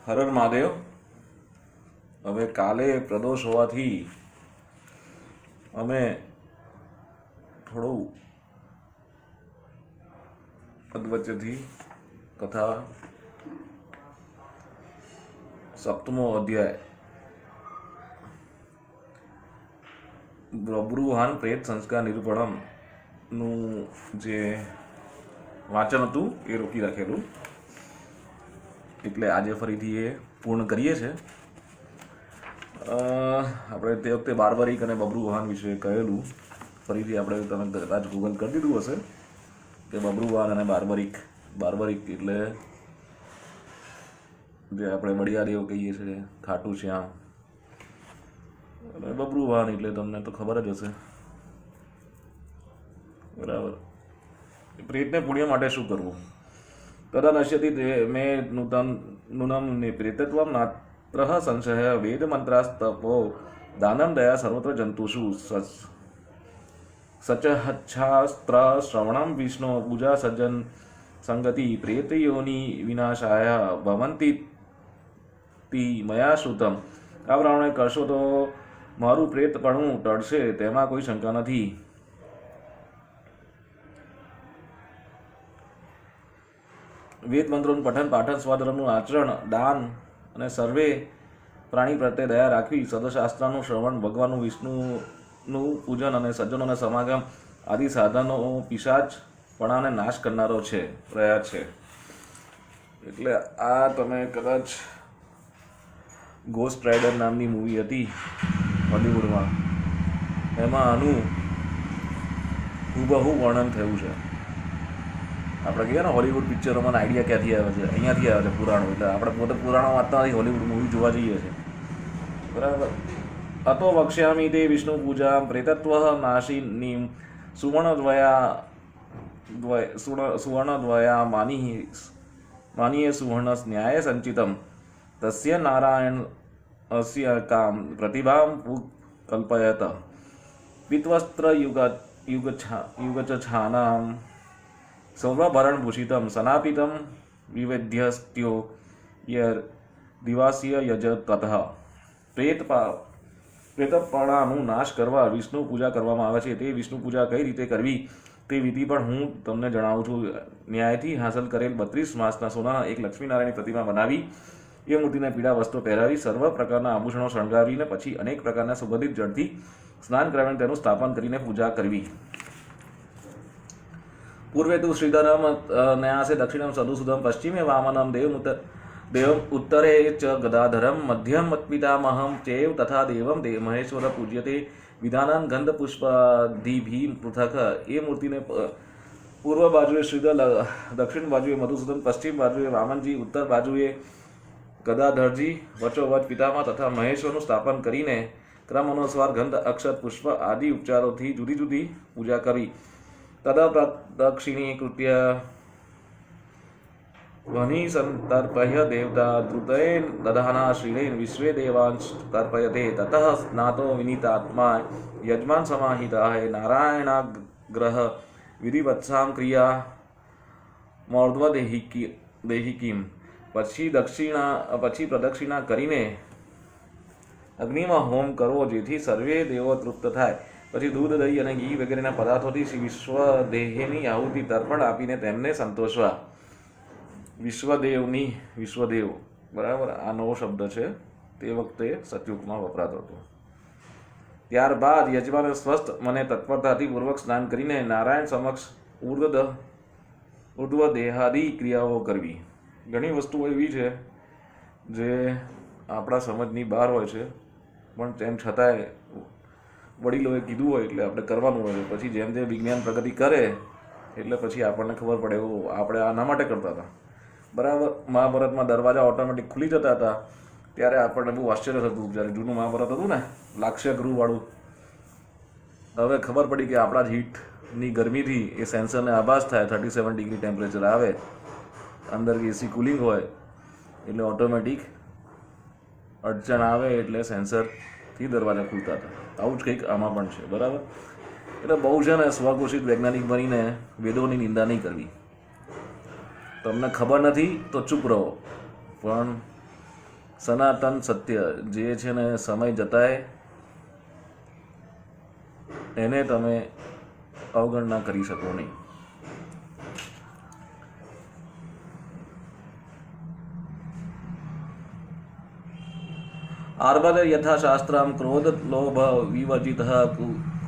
હર હર મહાદેવ. હવે કાલે પ્રદોષ હોવાથી અમે થોડું અધવચ્ચેથી કથા સપ્તમો અધ્યાય બબ્રુવાહન પ્રેત સંસ્કાર નિરૂપણમ નું જે વાંચન હતું એ રોકી રાખેલું, એટલે આજે ફરીથી એ પૂર્ણ કરીએ છીએ. આપણે તે વખતે બાર્બરિક અને બબ્રુવાહન વિશે કહેલું. ફરીથી આપણે તમે કદાચ ગૂગલ કરી દીધું હશે કે બબ્રુવાહન અને બાર્બરિક એટલે જે આપણે બળિયાદેવ કહીએ છીએ, ખાટુ શ્યામ, અને બબ્રુવાહન એટલે તમને તો ખબર જ હશે, બરાબર. પ્રેતને પુણ્ય માટે શું કરવું? તદા નશ્યતિ મે નૂનમ પ્રેતત્વમ નાત્ર સંશય વેદ મંત્રાસ્તપો દાનમ દયા સર્વત્ર જંતુષુ સચહચ્છાસ્ત્ર શ્રવણમ વિષ્ણુ પૂજા સજ્જન સંગતિ પ્રેતયોની વિનાશાય ભવંતી મયા શ્રુતમ. આ પ્રમાણે કરશો તો મારું પ્રેતપણું ટળશે, તેમાં કોઈ શંકા નથી. વેદ મંત્રોનું પઠન પાઠન, સ્વધર્મનું આચરણ, દાન અને સર્વે પ્રાણી પ્રત્યે દયા રાખવી, સદશાસ્ત્રનું શ્રવણ, ભગવાનનું વિષ્ણુનું પૂજન અને સજ્જનોના સમાગમ આદિ સાધનો પિશાચપણાને નાશ કરનારો રહ્યા છે. એટલે આ તમે કદાચ ગોસ્ટ રાઇડર નામની મૂવી હતી હોલિવૂડમાં, એમાં આનું હુબહુ વર્ણન થયું છે. આપણે કહીએ ને હોલિવૂડ પિક્ચરોમાં આઈડિયા ક્યાંથી આવે છે, અહીંયાથી આવે છે પુરાણો. એટલે આપણે પોતે પુરાણો વાંચતા નથી, હોલિવૂડ મૂવી જોવા જઈએ છીએ, બરાબર. અતો વક્ષ્યામિ તે વિષ્ણુ પૂજા પ્રેતત્વ નાશિનીમ સુવર્ણદ્વયા માનીય સુવર્ણ ન્યાય સંચિતમ તસ્ય નારાયણ અસ્ય કામ પ્રતિભામ કલ્પયત પિત્વસ્ત્ર યુગચ્છાનામ સૌરભરણ ભૂષિતમ સનાપિતમ વિવેદ્યસ્ત્યો યર દિવાસ્ય યજ તતઃ. પ્રેતપણાનું નાશ કરવા વિષ્ણુ પૂજા કરવામાં આવે છે. તે વિષ્ણુ પૂજા કઈ રીતે કરવી તે વિધિ પણ હું તમને જણાવું છું. ન્યાયથી હાંસલ કરેલ 32 માસના સોનાના એક લક્ષ્મીનારાયણની પ્રતિમા બનાવી, એ મૂર્તિને પીળા વસ્ત્રો પહેરાવી, સર્વ પ્રકારના આભૂષણો શણગાવીને પછી અનેક પ્રકારના સુગંધિત જળથી સ્નાન કરાવીને તેનું સ્થાપન કરીને પૂજા કરવી. પૂર્વે તુ શ્રીધરમ ન્યાસે દક્ષિણમ સદુસુદમ પશ્ચિમે વામનમ દેવમ ઉત્તરે ચ ગદાધરમ મધ્યમ પિતામહમ ચેવ તથા દેવમ મહેશ્વર પૂજ્યતે વિધાનન ગંધ પુષ્પાદિભી પૃથક. એ મૂર્તિને પૂર્વ બાજુએ શ્રીધર, દક્ષિણ બાજુએ મધુસૂદન, પશ્ચિમ બાજુએ વામનજી, ઉત્તર બાજુએ ગદાધરજી, વચોવચ પિતામહ તથા મહેશ્વરનું સ્થાપન કરીને ક્રમ અનુસાર ગંધ, અક્ષત, પુષ્પ આદિ ઉપચારોથી જુદી જુદી પૂજા કરી. તદા પ્રદક્ષિણીકૃત્ય વહની સંતર્પય દેવતા ધૃતયેન દધાના શ્રીરેન વિશ્વે દેવાંશ તર્પયતે. તતઃ સ્નાતો વિનીતાત્મા યજમાન સમાહિતાઃ નારાયણાગ્રહ વિધિવત્સામ ક્રિયા મૌર્ધ્વદેહિકીમ. પછી પ્રદક્ષિણા કરીને અગ્નિમાં હોમ કરવો, જેથી સર્વે દેવો તૃપ્ત થાય. પછી દૂધ, દહીં અને ઘી વગેરેના પદાર્થોથી વિશ્વદેહની આહુતિ તર્પણ આપીને તેમને સંતોષવા. વિશ્વદેવ, બરાબર, આ નવો શબ્દ છે, તે વખતે સતયુગમાં વપરાતો હતો. ત્યારબાદ યજમાને સ્વસ્થ મને તત્પરતાથી પૂર્વક સ્નાન કરીને નારાયણ સમક્ષ ઉર્ધ્વ દેહાદી ક્રિયાઓ કરવી. ઘણી વસ્તુઓ એવી છે જે આપણા સમજની બહાર હોય છે, પણ તેમ છતાંય વડીલોએ કીધું હોય એટલે આપણે કરવાનું હોય. પછી જેમ જેમ વિજ્ઞાન પ્રગતિ કરે એટલે પછી આપણને ખબર પડે, આપણે આના માટે કરતા હતા, બરાબર. મહાભારતમાં દરવાજા ઓટોમેટિક ખુલી જતા હતા, ત્યારે આપણને બહુ આશ્ચર્ય થતું જ્યારે જૂનું મહાભારત હતું ને, લાક્ષ્ય ગૃહવાળું. હવે ખબર પડી કે આપણા જ હીટની ગરમીથી એ સેન્સરને આભાસ થાય, 37 ડિગ્રી ટેમ્પરેચર આવે, અંદર એસી કુલિંગ હોય એટલે ઓટોમેટિક અડચણ આવે એટલે સેન્સરથી દરવાજા ખુલતા હતા. આવું જ કંઈક આમાં પણ છે, બરાબર. એટલે બહુ છે ને સ્વઘોષિત વૈજ્ઞાનિક બનીને વેદોની નિંદા નહીં કરવી. તમને ખબર નથી તો ચૂપ રહો, પણ સનાતન સત્ય જે છે ને સમય જતાય એને તમે અવગણના કરી શકો નહીં. આર્બદ યથાશાસ્ત્રમ ક્રોધ લોભ વિવર્જિત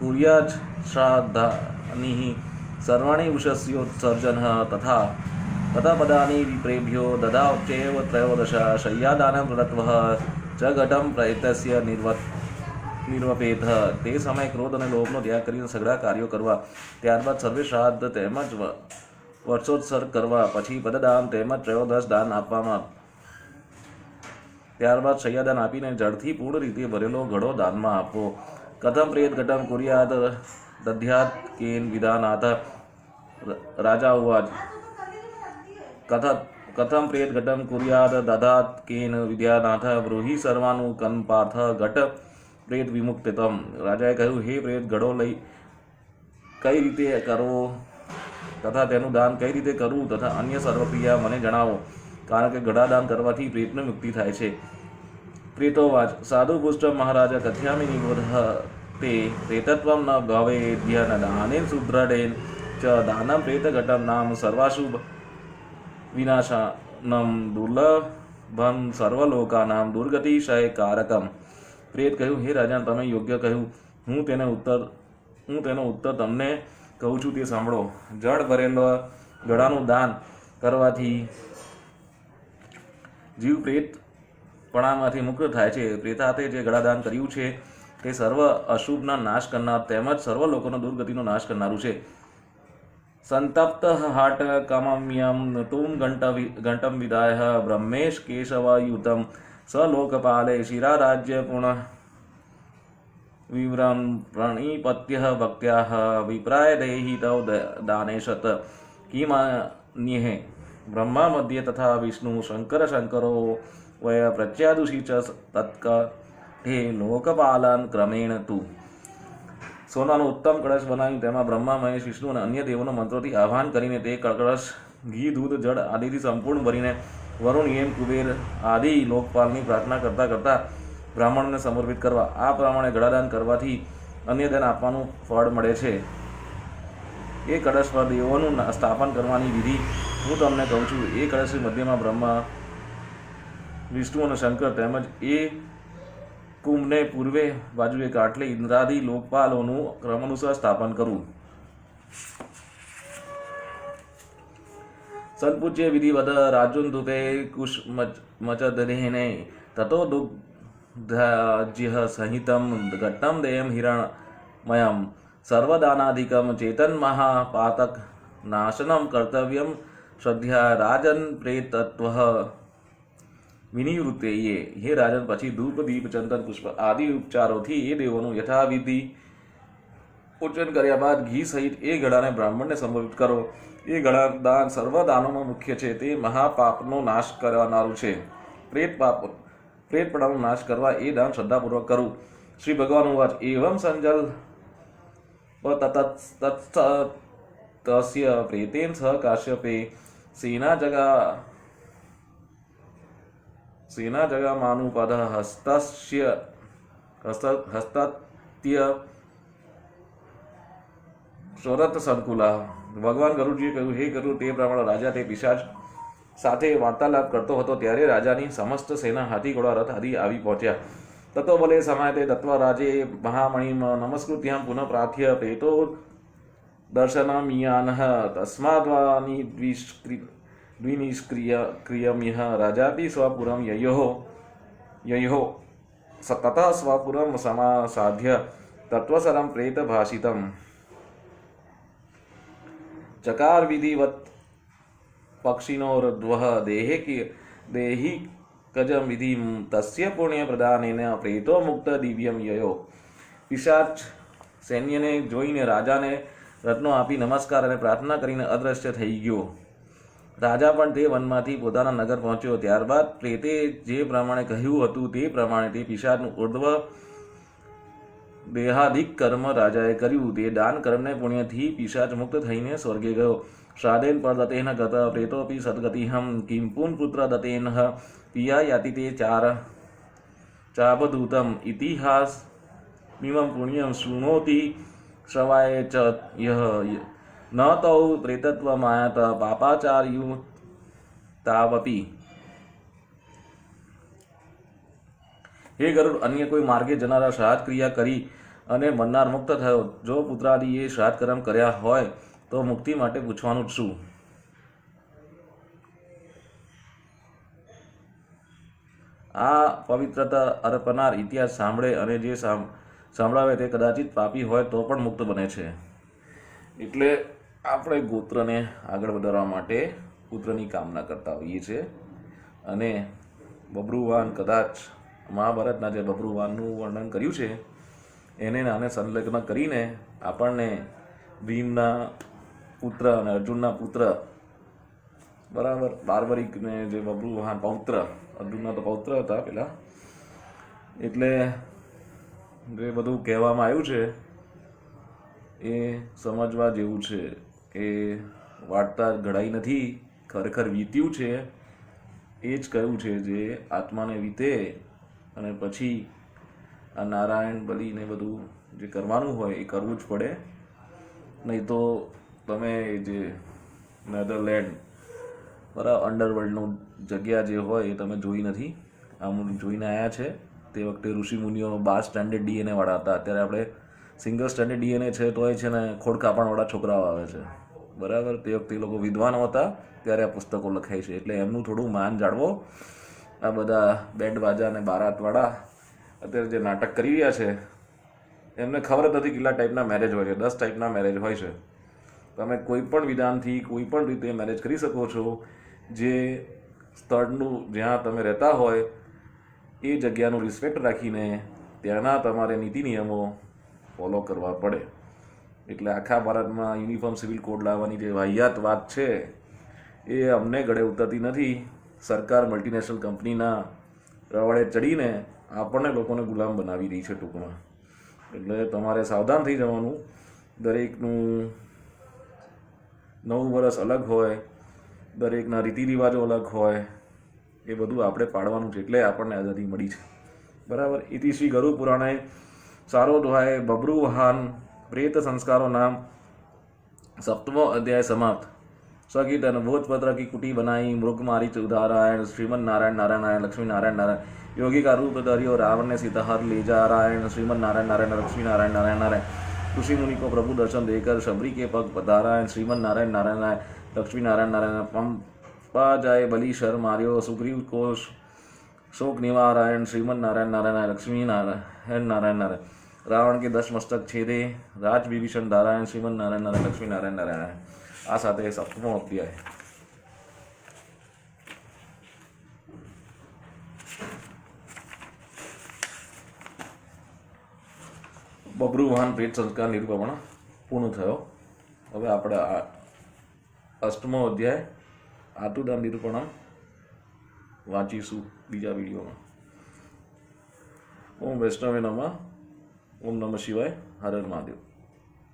કુર્યાત શ્રાદ્ધાનિ સર્વાણી ઉષસ્યોત્સર્જન તથા પદાની વિપ્રેભ્યો દદાચેવ ત્રયોદશ શય્યાદાનમ પ્રદત્વઃ ચ ઘટમ પ્રયતસ્ય નિર્વપેત. તે સમયે ક્રોધ અને લોભનો ત્યાગ કરીને સઘળા કાર્યો કરવા, ત્યારબાદ સર્વે શ્રાદ્ધ તેમજ વર્ષોત્સર્ગ કરવા, પછી પદદાન તેમજ ત્રયોદશ દાન આપવામાં, ત્યારબાદ શય્યાદાન આપીને જળથી પૂર્ણ રીતે ભરેલો ઘડો દાનમાં આપવો. કથમ પ્રેત ઘટમ કુર્યાત દધ્યાત કેન વિધાનાથ. રાજા ઉવાચ કથમ પ્રેત ઘટમ કુર્યાત દધાત કેન વિદ્યાનાથ બ્રૂહિ સર્વાનુકં પાર્થ ઘટ પ્રેત વિમુક્તમ. રાજાએ કહ્યું, હે પ્રેત, ઘડો લઈ કઈ રીતે કરવો તથા તેનું દાન કઈ રીતે કરવું તથા અન્ય સર્વક્રિયા મને જણાવો, કારણ કે ઘડાદાન કરવાથી પ્રેતને મુક્તિ થાય છે. પ્રેતોવાચ સાધુ પુષ્ટમ મહારાજ કથ્યામિ નિબોધ તે પ્રેતત્વમ ન ભવેદ્ય ન દાનેન સુદ્રઢેન ચ દાનમ પ્રેત ઘટમ નામ સર્વાશુભ વિનાશાનમ દુર્લભમ સર્વલોકાનામ દુર્ગતિશય કારકમ. પ્રેત કહ્યું, હે રાજન, તમે યોગ્ય કહ્યું. હું તેનો ઉત્તર તમને કહું છું, તે સાંભળો. જળ ભરેલો ઘડાનું દાન કરવાથી જીવ પ્રેતપણામાંથી મુક્ત થાય છે. પ્રેતાતે જે ઘડાદાન કર્યું છે તે સર્વ અશુભના નાશ કરનાર તેમજ સર્વ લોકોનો દુર્ગતિનો નાશ કરનારું છે. સંતપ્ત હાટ કામમ્યમ તુમ ઘંટમ વિદાય બ્રહ્મેશ કેશવયુતમ સ લોકપાલે શિરારાજ્ય પુનઃ વિવ્રમ પ્રણિપત્ય ભક્ત્યા વિપ્રાય દેહિ તવ દાનેશત કિમાન્યે બ્રહ્મા મધ્ય તથા વિષ્ણુ શંકરો વય પ્રત્યાદુષી ચ તત્કઢે લોકપાલન ક્રમેણ તું. સોનાનો ઉત્તમ કળશ બનાવી તેમાં બ્રહ્મા, મહેશ, વિષ્ણુ અને અન્ય દેવોના મંત્રોથી આહ્વાન કરીને તે કળશ ઘી, દૂધ, જળ આદિથી સંપૂર્ણ ભરીને વરુણ, યમ, કુબેર આદિ લોકપાલની પ્રાર્થના કરતા કરતા બ્રાહ્મણોને સમર્પિત કરવા. આ પ્રમાણે ઘડાદાન કરવાથી અન્ય દાન આપવાનું ફળ મળે છે. એ કળશ પર દેવોનું સ્થાપન કરવાની વિધિ હું તમને કહું છું. એ કળશની મધ્યમાં બ્રહ્મા, વિષ્ણુ અને શંકર તેમજ એ કુંભને પૂર્વે બાજુએ કાટલે ઇન્દ્રાદિ લોકપાલોનું ક્રમાનુસાર સ્થાપન કરવું. સદપૂજ્ય વિધિવદ રાજુન તુતે કુશમચદનેને તતો દુગ્ધજ્ય સહિતમ ઘટ્ટમ દેયમ હિરણમયમ સર્વદાનાધિકમ ચેતન મહાપાતક નાશનમ કર્તવ્યમ શ્રદ્ધ્યા રાજન પ્રેતત્વ વિનિવૃત્તયે. હે રાજન, પછી ધૂપ, દીપ, ચંદન, પુષ્પ આદિ ઉપચારોથી એ દેવોનું યથાવિધિ પૂજન કર્યા બાદ ઘી સહિત એ ઘડાને બ્રાહ્મણને સમર્પિત કરો. એ ઘડા દાન સર્વ દાનોમાં મુખ્ય છે. તે મહાપાપનો નાશ કરનારું છે. પ્રેતપણાનો નાશ કરવા એ દાન શ્રદ્ધાપૂર્વક કરવું. શ્રી ભગવાન ઉવાચ એવં સંજલ તસ્ય પ્રેતેન સહ કાશ્યપે સેના જગામાનુપદ હસ્તત્ય સ્વરત સંકુલા. ભગવાન ગરુડજીએ કહ્યું, હે ગરુડ, તે પ્રમાણે રાજા તે પિશાચ સાથે વાર્તાલાપ કરતો હતો ત્યારે રાજાની સમસ્ત સેના, હાથી, ઘોડા, રથ આદિ આવી પહોંચ્યા. તતો બલે સમાયતે દત્વા રાજે મહામણિમ નમસ્કૃત્યં પુનઃ પ્રાર્થ્ય પ્રેતો દર્શનમિયાન તસ્માદ્વાની દ્વિનિષ્ક્રિયમિહ રાજાપી સ્વપુરમ યયો તતઃ સ્વપુરમ સમાસાધ્ય તત્વસરમ પ્રેત ભાષિતમ ચકાર વિધિવત પક્ષિનોર્ધ્વઃ દેહી કજમ વિધિ તસ્ય પુણ્ય પ્રદાનેન પ્રેતો મુક્ત દિવ્યમ યયો. પિશાચ સૈન્યને જોઈને રાજાને રત્નો આપી નમસ્કાર અને પ્રાર્થના કરીને અદ્રશ્ય થઈ ગયો. રાજા પણ તે વનમાંથી પોતાના નગર પહોંચ્યો. ત્યારબાદ પ્રેતે જે પ્રમાણે કહ્યું હતું તે પ્રમાણે તે પિશાચનું ઉર્ધ્વ દેહાધિક કર્મ રાજાએ કર્યું. તે દાન કર્મને પુણ્યથી પિશાચ મુક્ત થઈને સ્વર્ગે ગયો. श्राद्धेन परदतेन गत प्रेतोऽपि सद्गतिहं किं पुनपुत्र दतेन पिया याति ते चाबधूतम् इतिहासमिमं पुण्यं शृणोति श्रवाय च यः न तौ प्रेतत्वमायात पापाचार्युतावपि। हे गरुड़, अन्य कोई मार्गे जनारा श्राद्ध क्रिया કરી અને મરનાર મુક્ત થયો, જો પુત્રાદિએ શ્રાદ્ધ કર્મ કર્યા હોય તો મુક્તિ માટે પૂછવાનું જ શું? આ પવિત્રતા અર્પનાર ઇતિહાસ સાંભળે અને જે સાંભળાવે તે કદાચિત પાપી હોય તો પણ મુક્ત બને છે. એટલે આપણે ગોત્રને આગળ વધારવા માટે પુત્રની કામના કરતા હોઈએ છીએ. અને બબ્રુવાન કદાચ મહાભારતના જે બબ્રુવાનનું વર્ણન કર્યું છે એને નાને સંલગ્ન કરીને આપણને ભીમના પુત્ર અને અર્જુનના પુત્ર બરાબર બાર્બરિકને જે બબ્રુવાહન પૌત્ર, અર્જુનના તો પૌત્ર હતા પેલા, એટલે જે બધું કહેવામાં આવ્યું છે એ સમજવા જેવું છે કે વાર્તા ઘડાઈ નથી, ખરેખર વીત્યું છે. એ જ કહ્યું છે જે આત્માને વીતે અને પછી આ નારાયણ બલિને બધું જે કરવાનું હોય એ કરવું જ પડે. નહીં તો તમે જે નેધરલેન્ડ બરાબર અંડરવર્લ્ડનું જગ્યા જે હોય એ તમે જોઈ નથી, આમ જોઈને આવ્યા છે. તે વખતે ઋષિમુનિઓ 12 સ્ટાન્ડર્ડ ડીએનએ વાળા હતા. અત્યારે આપણે સિંગલ સ્ટાન્ડર્ડ ડીએનએ છે તોય છે ને ખોડકાપણવાળા છોકરાઓ આવે છે બરાબર. તે વખતે એ લોકો વિદ્વાનો હતા ત્યારે આ પુસ્તકો લખાય છે. એટલે એમનું થોડું માન જાળવો. આ બધા બેન્ડ બાજા અને બારાતવાળા અત્યારે જે નાટક કરી રહ્યા છે એમને ખબર જ નથી કેટલા ટાઈપના મેરેજ હોય છે. 10 ટાઈપના મેરેજ હોય છે. તમે કોઈ પણ વિધાનથી કોઈ પણ રીતે મેરેજ કરી શકો છો. જે સ્થળનું જ્યાં તમે રહેતા હોય એ જગ્યાનું રિસ્પેક્ટ રાખીને ત્યાંના તમારે નીતિ નિયમો ફોલો કરવા પડે. એટલે આખા ભારતમાં યુનિફોર્મ સિવિલ કોડ લાવવાની જે વાહિયાત વાત છે એ અમને ગળે ઉતરતી નથી. સરકાર મલ્ટીનેશનલ કંપનીના રવાડે ચડીને આપણને લોકોને ગુલામ બનાવી રહી છે ટૂંકમાં. એટલે તમારે સાવધાન થઈ જવાનું. દરેકનું નવું વર્ષ અલગ હોય, દરેકના રીતિ રિવાજો અલગ હોય, એ બધું આપણે પાડવાનું છે. એટલે આપણને આઝાદી મળી છે બરાબર. ઇતિ શ્રી ગરુડ પુરાણે સારો દોહાય બબ્રુવાહન પ્રેત સંસ્કારો નામ 7મો અધ્યાય સમાપ્ત. સ્વગીતન ભોજપત્ર की कुटी बनाई मृग मारी उदारायण श्रीमन नारायण नारायण नारायण लक्ष्मी नारायण नारायण योगी का रूप धरियो रावण ने सीता हर ले जा रायण श्रीमन नारायण नारायण लक्ष्मी नारायण नारायण नारायण ऋषि मुनि को प्रभु दर्शन देकर शबरी के पग पधारायण श्रीमन नारायण नारायण नारायण लक्ष्मी नारायण नारायण पंपा जाए बलि शर मार्यो सुग्रीव को शोक निवारायण श्रीमन नारायण नारायण लक्ष्मी नारायण नारायण नारायण रावण के 10 मस्तक छेदे राज विभीषण नारायण श्रीमन नारायण नारायण लक्ष्मी नारायण नारायण. આ સાથે 7મો અધ્યાય. બબ્રુવાહન પ્રેત સંસ્કાર નિરૂપણ પૂર્ણ થયો. હવે આપણે 8મો અધ્યાય આતુદાન નિરૂપણ વાંચીશું બીજા વિડીયોમાં. ઓમ વૈષ્ણવે નમઃ. ઓમ નમઃ શિવાય. હર હર મહાદેવ.